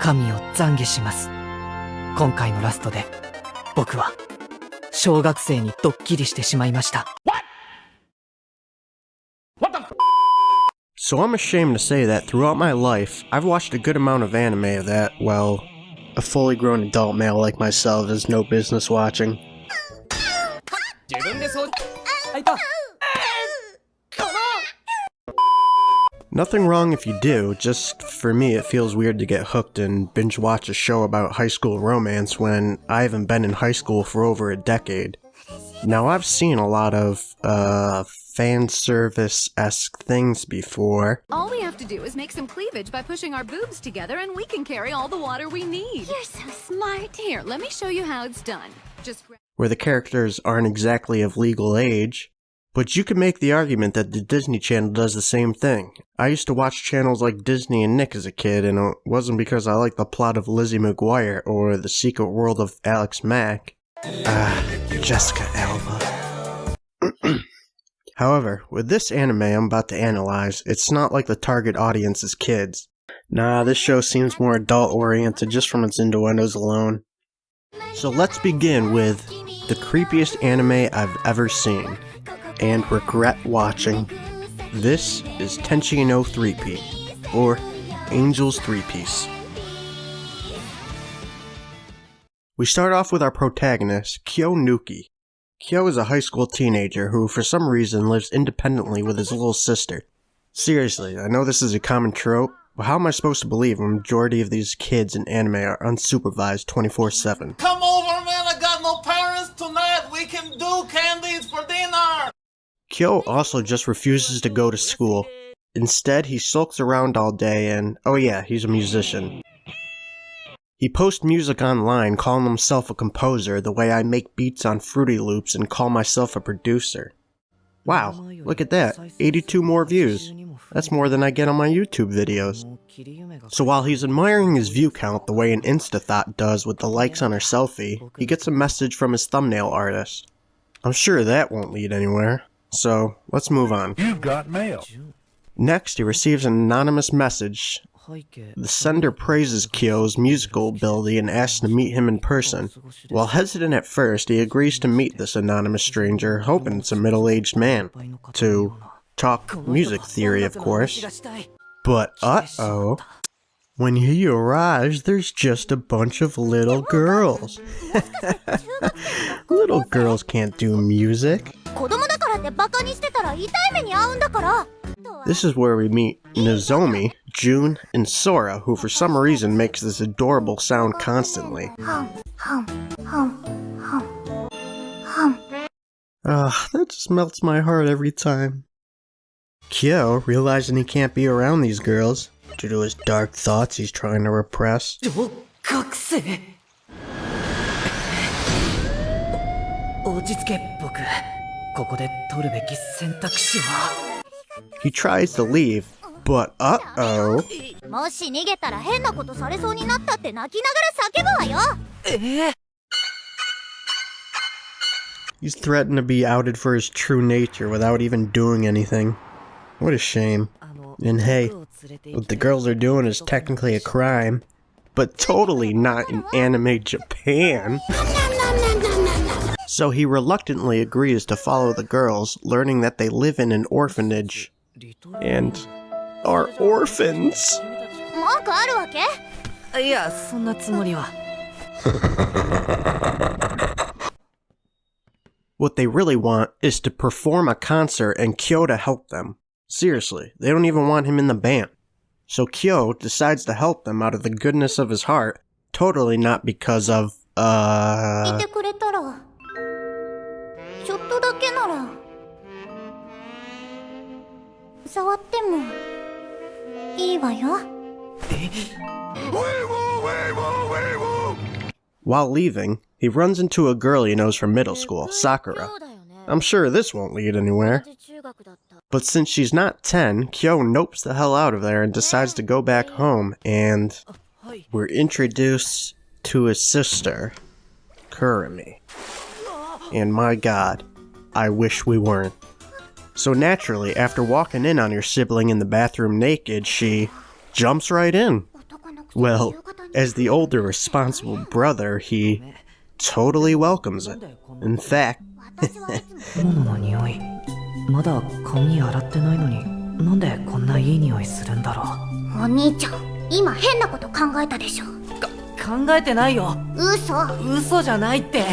神を懺悔します。今回のラストで、僕は、小学生にドッキリしてしまいました。So I'm ashamed to say that throughout my life, I've watched a good amount of anime that, well, a fully grown adult male like myself has no business watching. Nothing wrong if you do, just for me it feels weird to get hooked and binge watch a show about high school romance when I haven't been in high school for over a decade. Now I've seen a lot of, fan service-esque things before. All we have to do is make some cleavage by pushing our boobs together and we can carry all the water we need. You're so smart. Here, let me show you how it's done. Where the characters aren't exactly of legal age. But you could make the argument that the Disney Channel does the same thing. I used to watch channels like Disney and Nick as a kid, and it wasn't because I liked the plot of Lizzie McGuire or The Secret World of Alex Mack. Jessica Alba. However, with this anime I'm about to analyze, it's not like the target audience is kids. Nah, this show seems more adult-oriented just from its innuendos alone. So let's begin with the creepiest anime I've ever seen, and regret watching. This is Tenshi No 3Piece, or Angel's 3Piece. We start off with our protagonist, Kyo Nuki. Kyo is a high school teenager who, for some reason, lives independently with his little sister. Seriously, I know this is a common trope, but how am I supposed to believe a majority of these kids in anime are unsupervised 24/7? Come over, man, I got no parents tonight, we can do candies for dinner! Kyo also just refuses to go to school. Instead, he sulks around all day and, oh yeah, he's a musician. He posts music online calling himself a composer the way I make beats on Fruity Loops and call myself a producer. Wow, look at that, 82 more views. That's more than I get on my YouTube videos. So while he's admiring his view count the way an Instathought does with the likes on her selfie, he gets a message from his thumbnail artist. I'm sure that won't lead anywhere. So, let's move on. You've got mail. Next, he receives an anonymous message. The sender praises Kyo's musical ability and asks to meet him in person. While hesitant at first, he agrees to meet this anonymous stranger, hoping it's a middle-aged man. To talk music theory, of course. But uh-oh. When he arrives, there's just a bunch of little girls. Little girls can't do music. This is where we meet Nozomi, June, and Sora, who for some reason makes this adorable sound constantly. That just melts my heart every time. Kyo, realizing he can't be around these girls, due to his dark thoughts he's trying to repress. He tries to leave, but uh-oh. He's threatened to be outed for his true nature without even doing anything. What a shame. And hey, what the girls are doing is technically a crime, but totally not in anime Japan. So he reluctantly agrees to follow the girls, learning that they live in an orphanage and are orphans. What they really want is to perform a concert and Kyo to help them. Seriously, they don't even want him in the band. So Kyo decides to help them out of the goodness of his heart, totally not because of, While leaving, he runs into a girl he knows from middle school, Sakura. I'm sure this won't lead anywhere. But since she's not 10, Kyo nopes the hell out of there and decides to go back home, and we're introduced to his sister, Kurumi. And my god, I wish we weren't. So naturally, after walking in on your sibling in the bathroom naked, she jumps right in. Well, As the older, responsible brother, he totally welcomes it. In fact, 物の匂い。まだ髪洗ってないのに、なんでこんないい匂いするんだろう。お兄ちゃん、今変なこと考えたでしょ。考えてないよ。嘘じゃないって。バ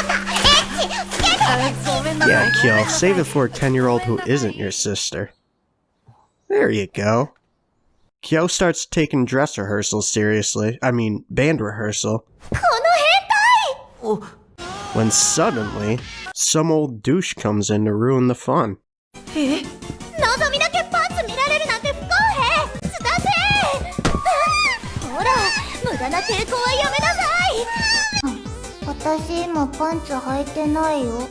カ、エッチ、ごめんなさい。 yeah, Kyo, save it for a 10-year-old who isn't your sister. There you go. Kyo starts taking dress rehearsal seriously. I mean, band rehearsal. この変態。 When suddenly, some old douche comes in to ruin the fun. え？望みだけパンツ見られるなんて不公平。すかせ。ほら、無駄な抵抗はやめなさい。私今パンツ履いてないよ。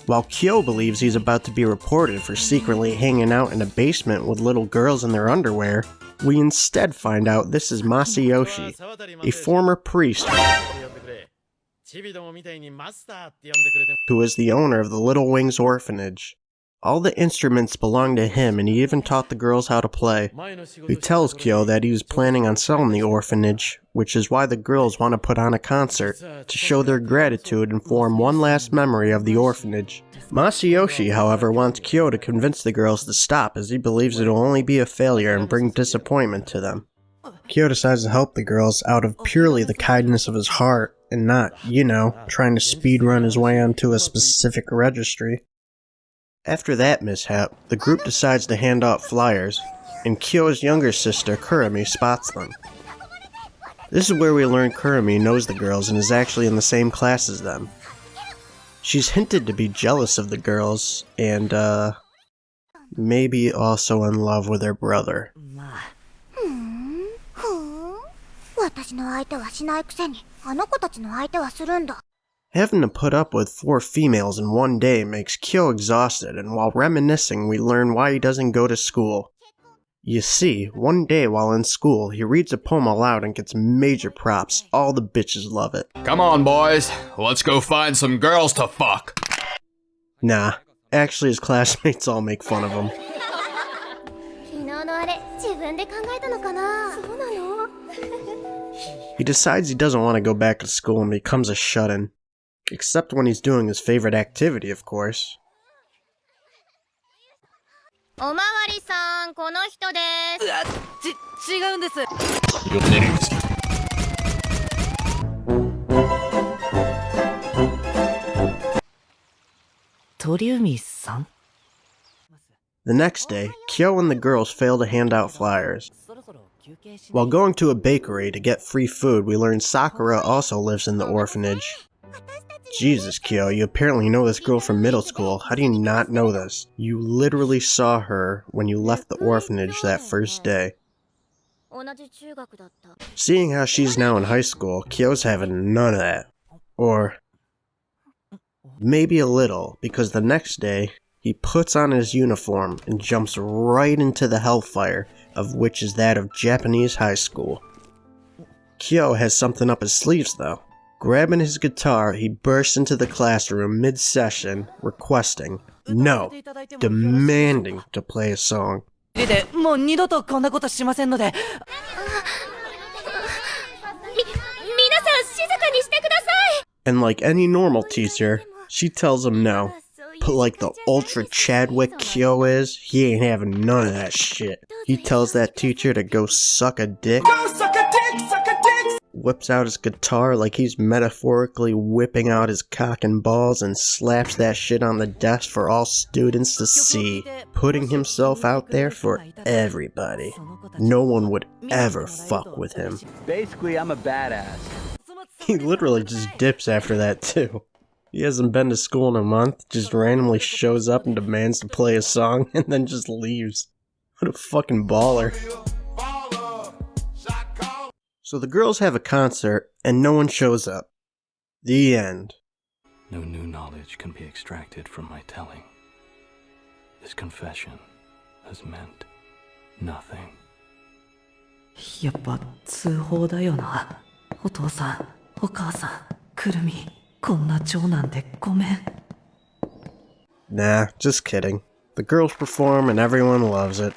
While Kyo believes he's about to be reported for secretly hanging out in a basement with little girls in their underwear, we instead find out this is Masayoshi, a former priest who is the owner of the Little Wings orphanage. All the instruments belong to him, and he even taught the girls how to play. He tells Kyo that he was planning on selling the orphanage, which is why the girls want to put on a concert, to show their gratitude and form one last memory of the orphanage. Masayoshi, however, wants Kyo to convince the girls to stop, as he believes it will only be a failure and bring disappointment to them. Kyo decides to help the girls out of purely the kindness of his heart, and not, you know, trying to speedrun his way onto a specific registry. After that mishap, the group decides to hand out flyers, and Kyo's younger sister, Kurumi, spots them. This is where we learn Kurumi knows the girls and is actually in the same class as them. She's hinted to be jealous of the girls, and, maybe also in love with her brother. 私の相手はしないくせに、あの子たちの相手はするんだ。 Having to put up with 4 females in one day makes Kyo exhausted, and while reminiscing, we learn why he doesn't go to school. You see, one day while in school, he reads a poem aloud and gets major props. All the bitches love it. Come on, boys. Let's go find some girls to fuck. Nah, actually his classmates all make fun of him. 昨日のあれ、自分で考えたのかな。そうなの？ He decides he doesn't want to go back to school and becomes a shut-in. Except when he's doing his favorite activity, of course. おまわりさん、この人です。違うんです。 鳥海さん? The next day, Kyo and the girls fail to hand out flyers. While going to a bakery to get free food, we learn Sakura also lives in the orphanage. Jesus, Kyo, you apparently know this girl from middle school. How do you not know this? You literally saw her when you left the orphanage that first day. Seeing how she's now in high school, Kyo's having none of that. Or maybe a little, because the next day, he puts on his uniform and jumps right into the hellfire, of which is that of Japanese high school. Kyo has something up his sleeves though. Grabbing his guitar, he bursts into the classroom mid-session, requesting, no, demanding to play a song. And like any normal teacher, she tells him no. But like the ultra Chadwick Kyo is, he ain't having none of that shit. He tells that teacher to go suck a dick. Go suck a dick, suck a dick! Whips out his guitar like he's metaphorically whipping out his cock and balls and slaps that shit on the desk for all students to see, putting himself out there for everybody. No one would ever fuck with him. Basically, I'm a badass. He literally just dips after that too. He hasn't been to school in a month, just randomly shows up and demands to play a song, and then just leaves. What a fucking baller. So the girls have a concert, and no one shows up. The end. No new knowledge can be extracted from my telling. This confession has meant nothing. やっぱ通報だよな。お父さん、お母さん、くるみ。こんな長男でごめん。 Nah, just kidding. The girls perform and everyone loves it.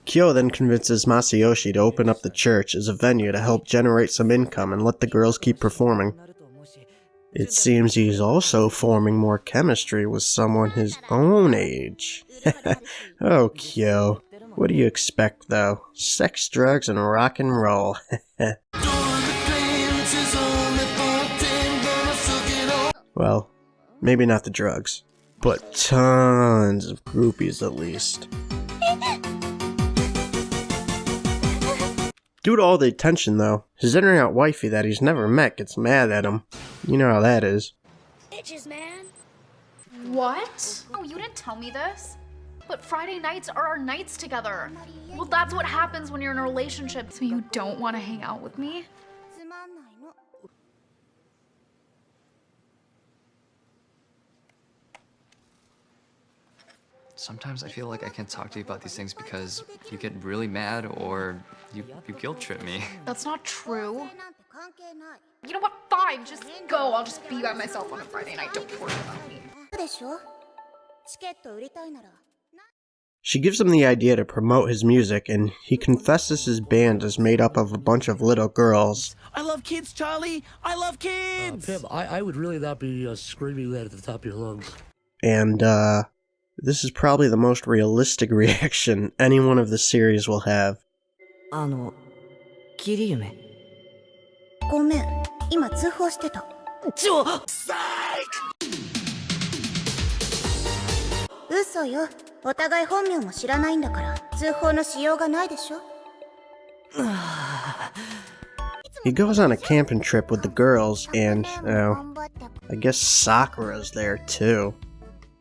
Kyo then convinces Masayoshi to open up the church as a venue to help generate some income and let the girls keep performing. It seems he's also forming more chemistry with someone his own age. Oh, Kyo. What do you expect, though? Sex, drugs, and rock and roll. Well, maybe not the drugs, but tons of groupies at least. Due to all the attention, though, his internet wifey that he's never met gets mad at him. You know how that is. Bitches, man. What? Oh, you didn't tell me this. But Friday nights are our nights together. Well, that's what happens when you're in a relationship. So you don't want to hang out with me? Sometimes I feel like I can't talk to you about these things because you get really mad or you guilt trip me. That's not true. You know what? Fine, just go. I'll just be by myself on a Friday night. Don't worry about me. She gives him the idea to promote his music, and he confesses his band is made up of a bunch of little girls. I love kids, Charlie. I love kids. Pim, I would really not be screaming that at the top of your lungs. And, this is probably the most realistic reaction anyone of the series will have. キリ夢。ごめん、今通報してた。嘘よ。お互い本名も知らないんだから通報のしようがないでしょ。He goes on a camping trip with the girls, and, I guess Sakura's there too.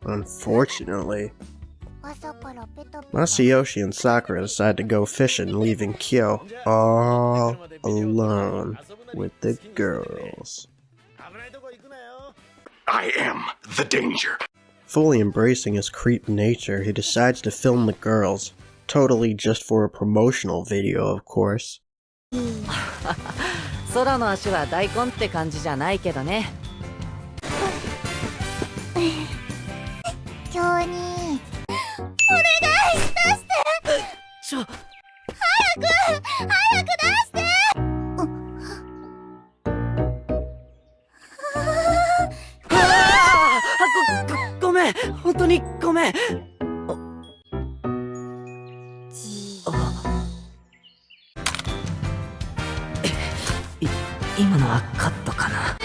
Unfortunately. Masayoshi and Sakura decide to go fishing, leaving Kyo all alone with the girls. I am the danger. Fully embracing his creep nature, he decides to film the girls, totally just for a promotional video, of course. 空の足は大根って感じじゃないけどね。今日にお願い出して早く出してごめん本当にごめん今のはカットかな。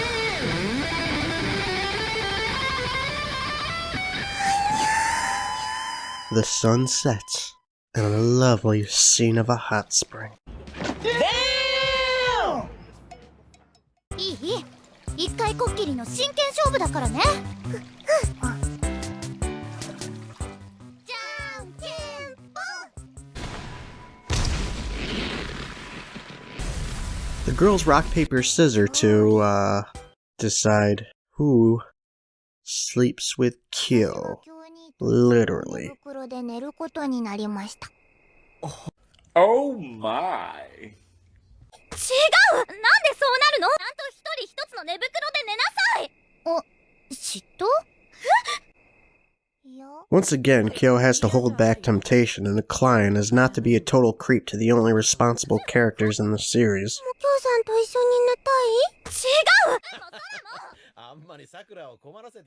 The sun sets, and a lovely scene of a hot spring. いい一回こっきりの真剣勝負だからね。じゃんけんぽん。 The girls rock, paper, scissors to, decide who sleeps with Kyo. Literally. Oh my. 違う！なんでそうなるの？ちゃんと一人一つの寝袋で寝なさい！嫉妬？ Once again, Kyo has to hold back temptation and decline as not to be a total creep to the only responsible characters in the series. お父さんと一緒に寝たい？違う！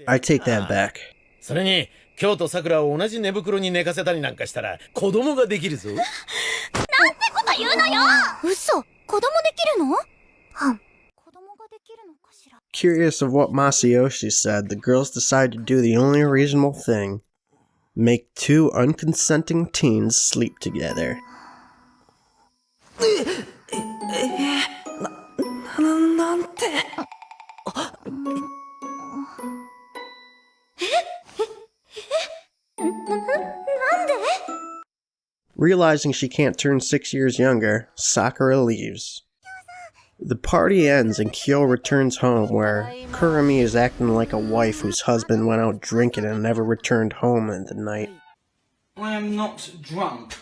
I take that back. それに、京と桜を同じ寝袋に寝かせたりなんかしたら子供ができるぞ。なんてこと言うのよ！嘘！子供できるの？子供ができるのかしら。 Curious of what Masayoshi said, the girls decide to do the only reasonable thing. Make two unconsenting teens sleep together. なんて。なんで？ Realizing she can't turn 6 years younger, Sakura leaves. The party ends and Kyo returns home where Kurumi is acting like a wife whose husband went out drinking and never returned home in the night. I am not drunk.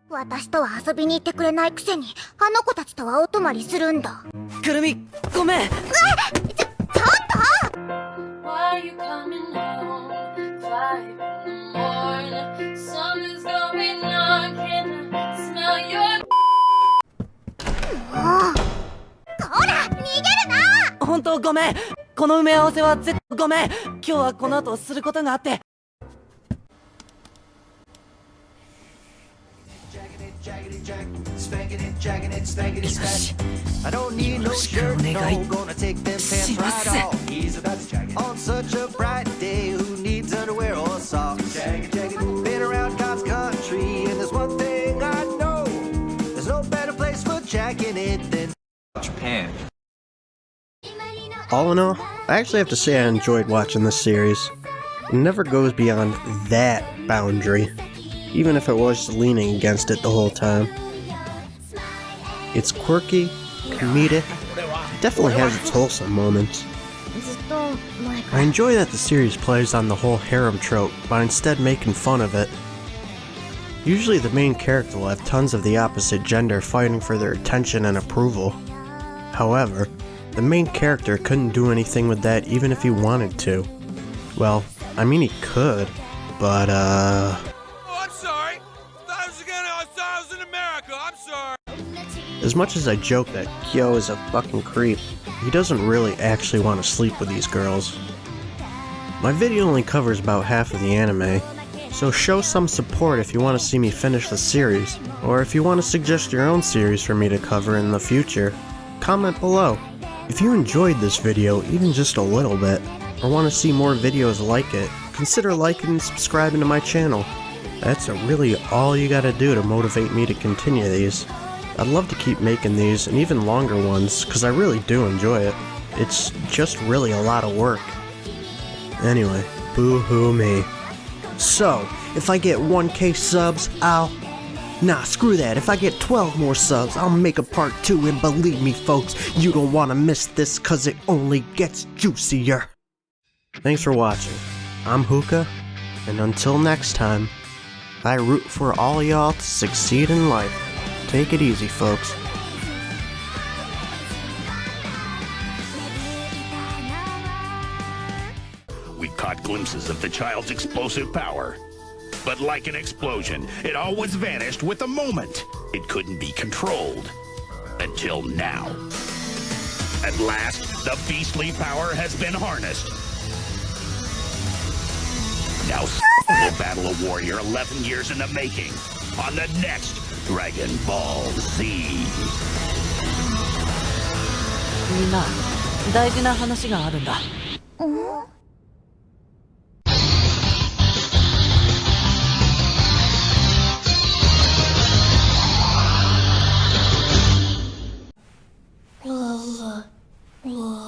私とは遊びに行ってくれないくせにあの子たちとはお泊まりするんだ。くるみ、ごめん。ちょっと！Why you coming home? 5 in the morning. Sun is going knocking. 当ごめん。この埋め合わせはごめん。今日はこの後することがあって。よし。よろしくお願いします。On such a bright day, who needs underwear or socks? Been around God's country, and there's one thing I know: there's no better place for jacking it than Japan. All in all, I actually have to say I enjoyed watching this series. It never goes beyond that boundary, even if it was leaning against it the whole time. It's quirky, comedic, definitely has its wholesome moments. I enjoy that the series plays on the whole harem trope by instead making fun of it. Usually the main character will have tons of the opposite gender fighting for their attention and approval. However, the main character couldn't do anything with that even if he wanted to. Well, I mean he could, but Oh, I'm sorry. I was in America. I'm sorry. as much as I joke that Kyo is a fucking creep, he doesn't really actually want to sleep with these girls. My video only covers about half of the anime, so show some support if you want to see me finish the series, or if you want to suggest your own series for me to cover in the future, comment below. If you enjoyed this video even just a little bit, or want to see more videos like it, consider liking and subscribing to my channel. That's really all you gotta do to motivate me to continue these. I'd love to keep making these and even longer ones, because I really do enjoy it. It's just really a lot of work. Anyway, boo-hoo me. So, if I get 1K subs, Nah, screw that. If I get 12 more subs, I'll make a part 2, and believe me folks, you don't want to miss this cause it only gets juicier. Thanks for watching. I'm Hookah, and until next time, I root for all y'all to succeed in life. Take it easy, folks. We caught glimpses of the child's explosive power. But like an explosion, it always vanished with a moment. It couldn't be controlled. Until now. At last, the beastly power has been harnessed. Now will battle a warrior 11 years in the making on the next Dragon Ball Z. みんな、大事な話があるんだ。うわ